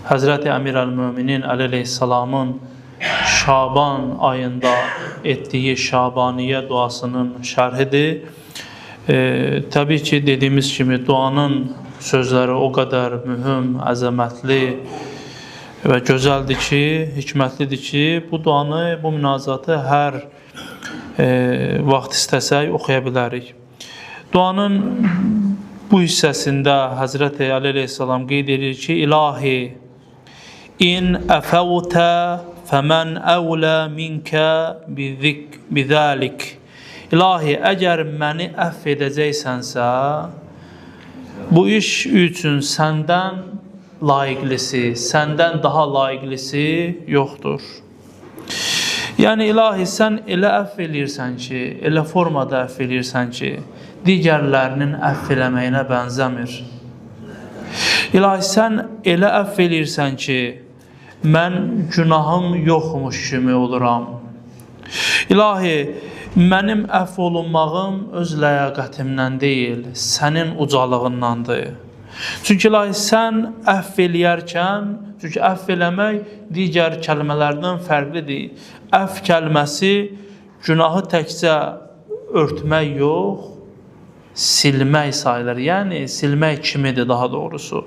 Hazreti Emir el-Müminin aleyhisselamın Şaban ayında ettiği Şabaniye duasının şerhidir. Tabii ki dediğimiz gibi duanın sözleri o kadar mühim, əzəmətli ve güzeldir ki, hikmətlidir ki, bu duanı, bu münazatı her vaxt istəsək oxuya bilərik. Duanın bu hissəsində Hazreti Ali aleyhisselam qeyd edir ki, İlahi, in əfəvtə fəmən əvlə minkə bizəlik. İlahi, əgər məni əff edəcəksənsə, bu iş üçün səndən layiqlisi, səndən daha layiqlisi yoxdur. Yəni, İlahi, sən elə əff eləyirsən ki, elə formada əff eləyirsən ki, digərlərinin əff eləməyinə bənzəmir. İlahi, sən elə əff eləyirsən ki, mən günahım yoxmuş kimi oluram. İlahi, mənim əff olunmağım öz ləyaqətimdən deyil, sənin ucalığındandır. Çünki İlahi, sən əff eləyərkən, çünki əff eləmək digər kəlmələrdən fərqlidir. Əff kəlməsi günahı təkcə örtmək yox, silmək sayılır. Yəni, silmək kimidir daha doğrusu.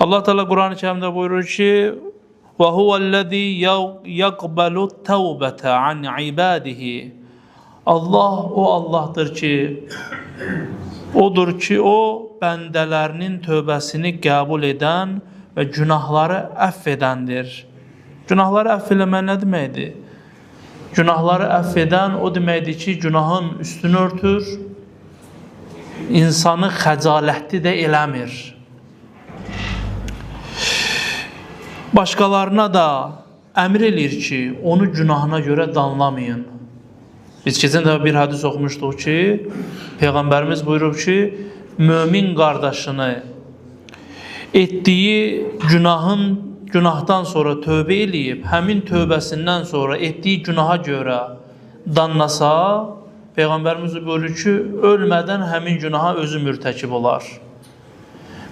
Allah Teala Quran-ı Kərimdə buyurur ki, وَهُوَ الَّذِي يَقْبَلُ التَّوْبَةَ عَنْ عِبَادِهِ. Allah o Allah'tır ki, odur ki, o bəndələrinin tövbəsini qəbul edən və günahları əff edəndir. Günahları əff eləmək nə deməkdir? Günahları əff edən o deməkdir ki, günahın üstünü örtür, insanı xəcalətli də eləmir. Başqalarına da əmr eləyir ki, onu günahına görə danlamayın. Biz keçən dəfə bir hədis oxumuşduq ki, Peyğəmbərimiz buyurub ki, mömin qardaşını etdiyi günahdan sonra tövbə eləyib, həmin tövbəsindən sonra etdiyi günaha görə danlasa, Peyğəmbərimiz buyurur ki, ölmədən həmin günaha özü mürtəkib olar.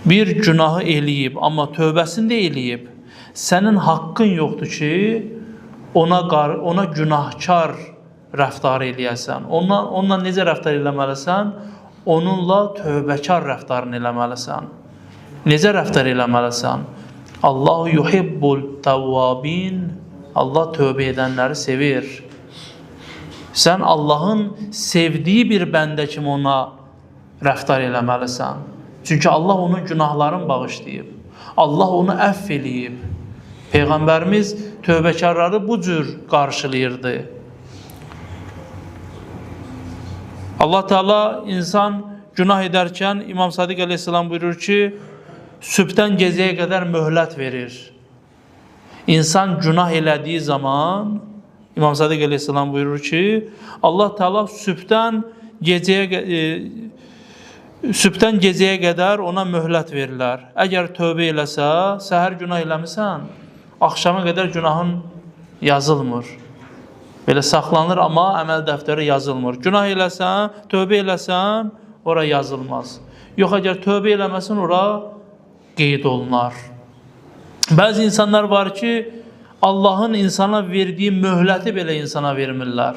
Bir günahı eləyib, amma tövbəsini də eləyib, sənin haqqın yoxdur ki, ona günahkar rəftar eləyəsən. Onunla necə rəftar eləməlisən? Onunla tövbəkar rəftarını eləməlisən. Necə rəftar eləməlisən? Allahu yuhibbul tavvabin. Allah tövbə edənləri sevir. Sən Allahın sevdiyi bir bəndə kimi ona rəftar eləməlisən. Çünki Allah onun günahlarını bağışlayıb. Allah onu əff eləyib. Peyğəmbərimiz tövbəkarları bu cür qarşılayırdı. Allah Teala insan günah edərkən İmam Sadiq aleyhisselam buyurur ki, sübhdən gecəyə qədər möhlət verir. İnsan günah elədiyi zaman İmam Sadiq aleyhisselam buyurur ki, Allah Teala sübhdən gecəyə qədər ona möhlət verirlər. Əgər tövbə eləsə, səhər günah eləmirsən, axşama qədər günahın yazılmır. Belə saxlanır, amma əməl dəftəri yazılmır. Günah eləsən, tövbə eləsən, ora yazılmaz. Yox, əgər tövbə eləməsin, ora qeyd olunar. Bəzi insanlar var ki, Allahın insana verdiyi möhləti belə insana vermirlər.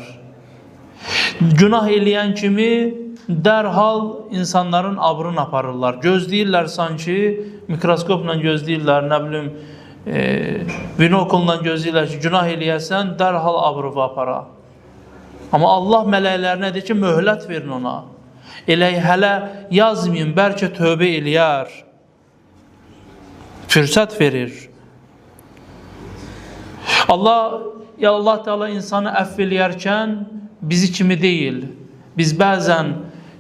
Günah eləyən kimi dərhal insanların abrını aparırlar. Gözləyirlər sanki, mikroskopla gözləyirlər, nə bilim, binokulla gözləyirlər ki, günah eləyəsən, dərhal abrını apara. Amma Allah mələklərinə deyir ki, möhlət verin ona. Elə hələ yazmayın, bəlkə tövbə eləyər. Fürsət verir. Allah Teala insanı əff eləyərkən bizi kimi deyil. Biz bəzən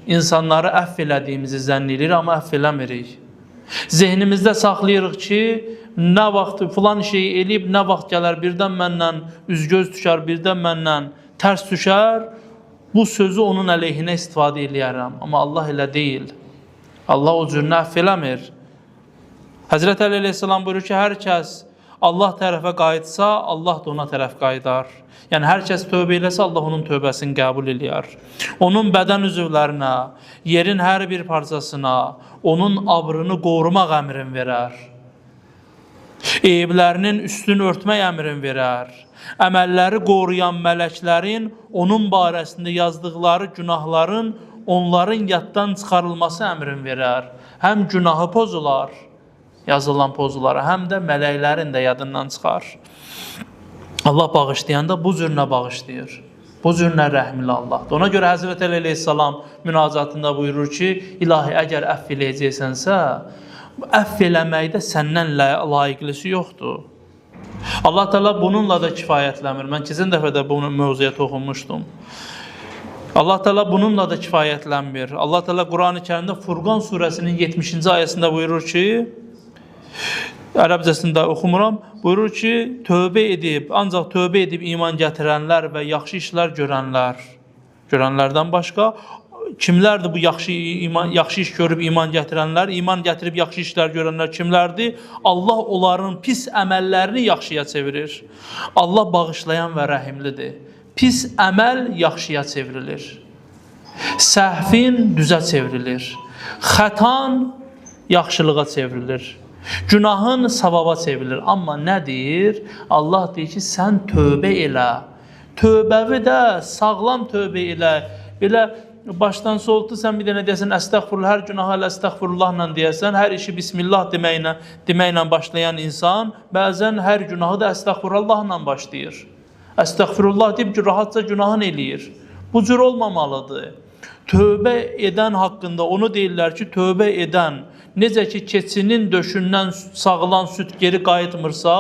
insanları əff elədiyimizi zənn edirik, amma əff eləmirik. Zehnimizdə saxlayırıq ki, nə vaxt filan şeyi eləyib, nə vaxt gələr, birdən məndən üzgöz düşər, birdən məndən tərs düşər, bu sözü onun əleyhinə istifadə eləyərəm. Amma Allah elə deyil. Allah o cürünə əff eləmir. Həzrət Əli aleyhisselam buyurur ki, hər kəs Allah tərəfə qayıtsa, Allah da ona tərəf qayıdar. Yəni, hər kəs tövbə eləsə, Allah onun tövbəsini qəbul eləyər. Onun bədən üzvlərinə, yerin hər bir parçasına, onun abrını qorumaq əmrin verər. Eyiblərinin üstün örtmək əmrin verər. Əməlləri qoruyan mələklərin onun barəsində yazdıqları günahların onların yaddan çıxarılması əmrin verər. Həm günahı pozular, yazılan pozulara, həm də mələklərin də yadından çıxar. Allah bağışlayanda bu cürünə bağışlayır. Bu cürünə rəhmli Allahdır. Ona görə Həzrət Əli əleyhissalam münacatında buyurur ki, ilahi, əgər əff eləyəcəksənsə, əff eləməkdə səndən layiqlisi yoxdur. Allah Teala bununla da kifayətləmir. Mən keçən dəfə də bunu mövzuya toxunmuşdum. Allah Teala bununla da kifayətlənmir. Allah Teala Quran-ı Kərimdə Furqan surəsinin 70-ci ayəsində buyurur ki, Ərəbcəsində oxumuram, buyurur ki, tövbə edib, ancaq tövbə edib iman gətirənlər və yaxşı işlər görənlərdən başqa, kimlərdir bu yaxşı iş görüb iman gətirənlər, iman gətirib yaxşı işlər görənlər kimlərdir? Allah onların pis əməllərini yaxşıya çevirir. Allah bağışlayan və rəhimlidir. Pis əməl yaxşıya çevrilir. Səhvin düzə çevrilir. Xətan yaxşılığa çevrilir. Günahın savaba çevrilir. Amma nədir? Allah deyir ki, sən tövbə elə. Tövbəvi də sağlam tövbə elə. Belə başdan soltu sən bir dənə deyəsən, əstəğfurullah, hər günaha əstəğfurullahla deyəsən, hər işi bismillah deməklə başlayan insan, bəzən hər günahı da əstəğfurullahla başlayır. Əstəğfurullah deyib ki, rahatca günahını eləyir. Bu cür olmamalıdır. Tövbə edən haqqında onu deyirlər ki, tövbə edən, necə ki, keçinin döşündən sağılan süt geri qayıtmırsa,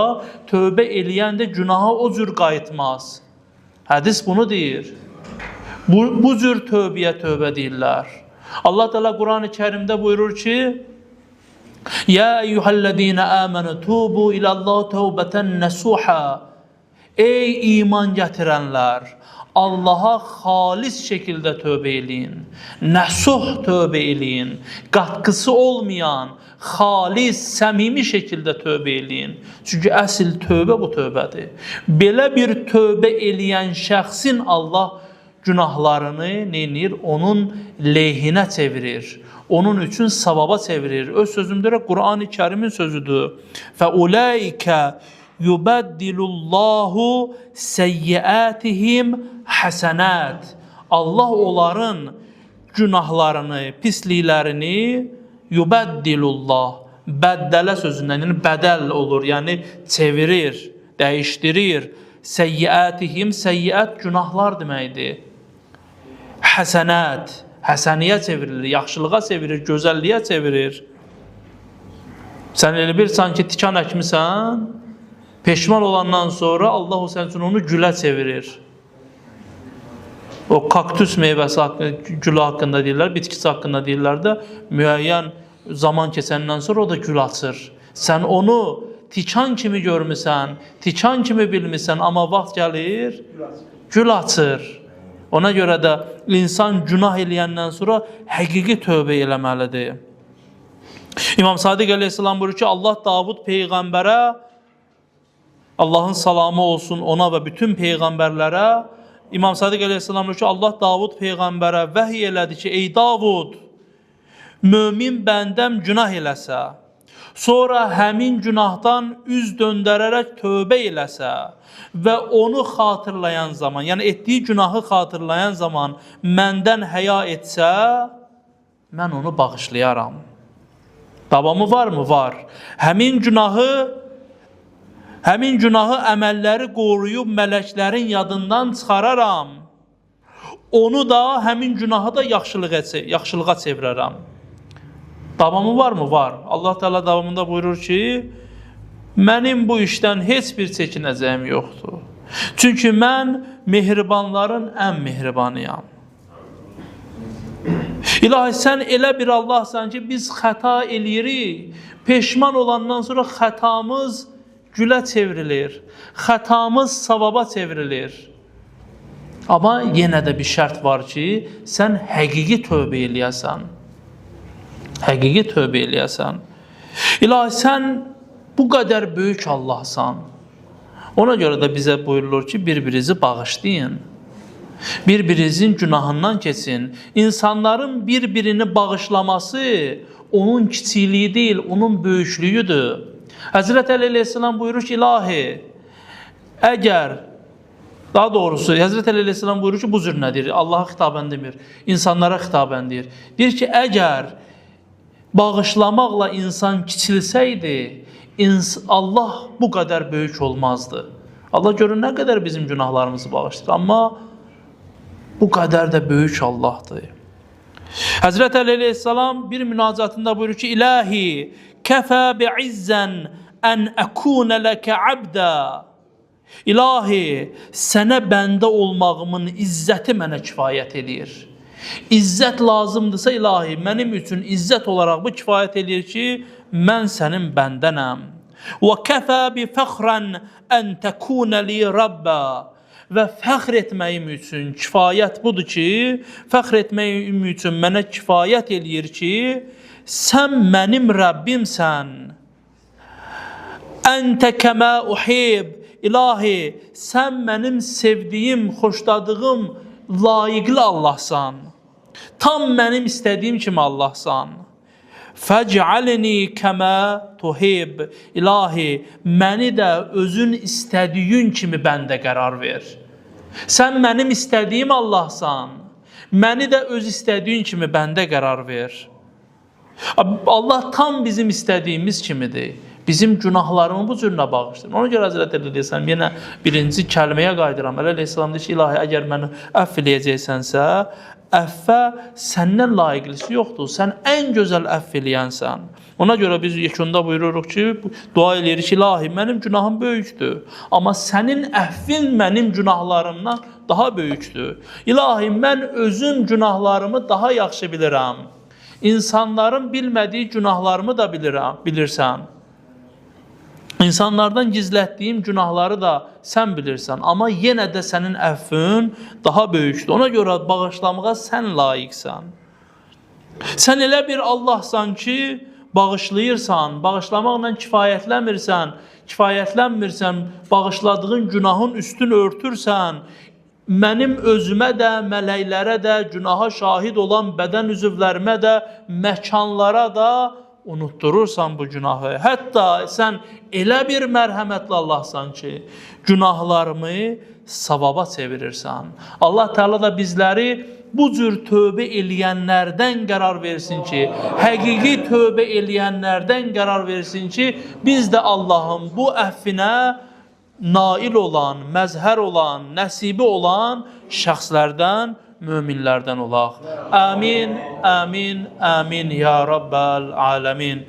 tövbə eləyən də günaha o cür qayıtmaz. Hədis bunu deyir. Bu cür tövbəyə tövbə deyirlər. Allah Teala Quran-ı Kərimdə buyurur ki, Ya eyyuhəllədinə əmənə tubu ilallah tövbətən nəsuhə. Ey iman gətirənlər, Allaha xalis şəkildə tövbə eləyin. Nəsuh tövbə eləyin. Qatqısı olmayan, xalis, səmimi şəkildə tövbə eləyin. Çünki əsl tövbə bu tövbədir. Belə bir tövbə eləyən şəxsin Allah günahlarını neynir? Onun leyhinə çevirir. Onun üçün savaba çevirir. Öz sözümdə Quran-ı Kərimin sözüdür. Fəuləikə yubəddilullahu səyyiətihim həsənət. Allah onların günahlarını, pisliklərini yubəddilullah, bəddələ sözündən, yəni bədəl olur, yəni çevirir, dəyişdirir. Səyyiətihim, səyyiət günahlar deməkdir. Həsənət, həsəniyə çevrilir, yaxşılığa çevirir, gözəlliyə çevirir. Sən elə bir sanki tikan əkmisən, peşman olandan sonra Allah o sənin üçün onu gülə çevirir. O kaktüs meyvəsi gülü haqqında deyirlər, bitkisi haqqında deyirlər də, müəyyən zaman keçəndən sonra o da gül açır. Sən onu tikan kimi görmüsən, tikan kimi bilmirsən, amma vaxt gəlir, gül açır. Ona görə də insan günah eləyəndən sonra həqiqi tövbə eləməlidir. İmam Sadiq əleyhissalam buyurur ki, Allah Davud peyğəmbərə, Allahın salamı olsun ona və bütün peyğəmbərlərə, İmam Sadiq əleyhissalam buyurur ki, Allah Davud peyğəmbərə vəhiy elədi ki, ey Davud, mömin bəndəm günah eləsə, sonra həmin günahdan üz döndərərək tövbə eləsə və onu xatırlayan zaman, yəni etdiyi günahı xatırlayan zaman məndən həya etsə, mən onu bağışlayaram. Davamı varmı? Var. Həmin günahı əməlləri qoruyub mələklərin yadından çıxararam. Onu da, həmin günahı da yaxşılığa çevirərəm. Davamı varmı? Var. Allah Teala davamında buyurur ki, mənim bu işdən heç bir çəkinəcəyim yoxdur. Çünki mən mehribanların ən mehribanıyam. İlahi, sən elə bir Allahsan ki, biz xəta eləyirik. Peşman olandan sonra xətamız gülə çevrilir. Xətamız savaba çevrilir. Amma yenə də bir şərt var ki, sən həqiqi tövbə eləyəsən. Həqiqi tövbə eləyəsən. İlahi, sən bu qədər böyük Allahsan. Ona görə də bizə buyurulur ki, bir-birinizi bağışlayın. Bir-birinizin günahından keçin. İnsanların bir-birini bağışlaması onun kiçikliyi deyil, onun böyüklüyüdür. Həzrət Əli əleyhissalam buyurur ki, ilahi, əgər, daha doğrusu Həzrət Əli əleyhissalam buyurur ki, bu cür nədir? Allaha xitaben demir, insanlara xitaben deyir. Deyir ki, əgər bağışlamaqla insan kiçilsəydi, Allah bu qədər böyük olmazdı. Allah görür nə qədər bizim günahlarımızı bağışlayır, amma bu qədər də böyük Allahdır. Həzrət Əli əleyhissalam bir münacatında buyurur ki, İlahi, kəfə bi'izzən ən əkunə ləkə abdə. İlahi, sənə bəndə olmağımın izzəti mənə kifayət edir. İzzət lazımdırsa ilahi, mənim üçün izzət olaraq bu kifayət edir ki, mən sənin bəndənəm. Və kəfə bi fəxrən ən təkunə li Rabbə. Və fəxr etməyim üçün kifayət budur ki, fəxr etməyim üçün mənə kifayət edir ki, sən mənim Rəbbimsən. Əntə kəmə uhib. İlahi, sən mənim sevdiyim, xoşladığım, layiqli Allahsan. Tam mənim istədiyim kimi Allahsan. Fəc'alni kəmə tuhib. İlahi, məni də özün istədiyin kimi bəndə qərar ver. Sən mənim istədiyim Allahsan. Məni də öz istədiyin kimi bəndə qərar ver. Allah tam bizim istədiyimiz kimidir. Bizim günahlarımı bu cürünə bağışlayır. Ona görə Həzrət Əli əleyhissalam yenə birinci kəlməyə qayıdıram. Əli əleyhissalam deyir ki, ilahi, əgər məni əff eləyəcəksənsə, əffə səndən layiqlisi yoxdur. Sən ən gözəl əff eləyənsən. Ona görə biz yekunda buyururuq ki, dua eləyirik ki, ilahi, mənim günahım böyükdür. Amma sənin əffin mənim günahlarımdan daha böyükdür. İlahi, mən özüm günahlarımı daha yaxşı bilirəm. İnsanların bilmədiyi günahlarımı da bilirsən. İnsanlardan gizlətdiyim günahları da sən bilirsən. Amma yenə də sənin əffün daha böyükdür. Ona görə bağışlamağa sən layiqsən. Sən elə bir Allahsan ki, bağışlayırsan, bağışlamaqla kifayətlənmirsən, bağışladığın günahın üstünü örtürsən, mənim özümə də, mələklərə də, günaha şahid olan bədən üzvlərimə də, məkanlara da unutturursan bu günahı. Hətta sən elə bir mərhəmətli Allahsan ki, günahlarımı savaba çevirirsən. Allah Teala da bizləri bu cür tövbə eləyənlərdən qərar versin ki, həqiqi tövbə eləyənlərdən qərar versin ki, biz də Allahın bu əffinə nail olan, məzhər olan, nəsibi olan şəxslərdən, möminlərdən olaq. Amin, amin, amin ya Rabbal aləmin.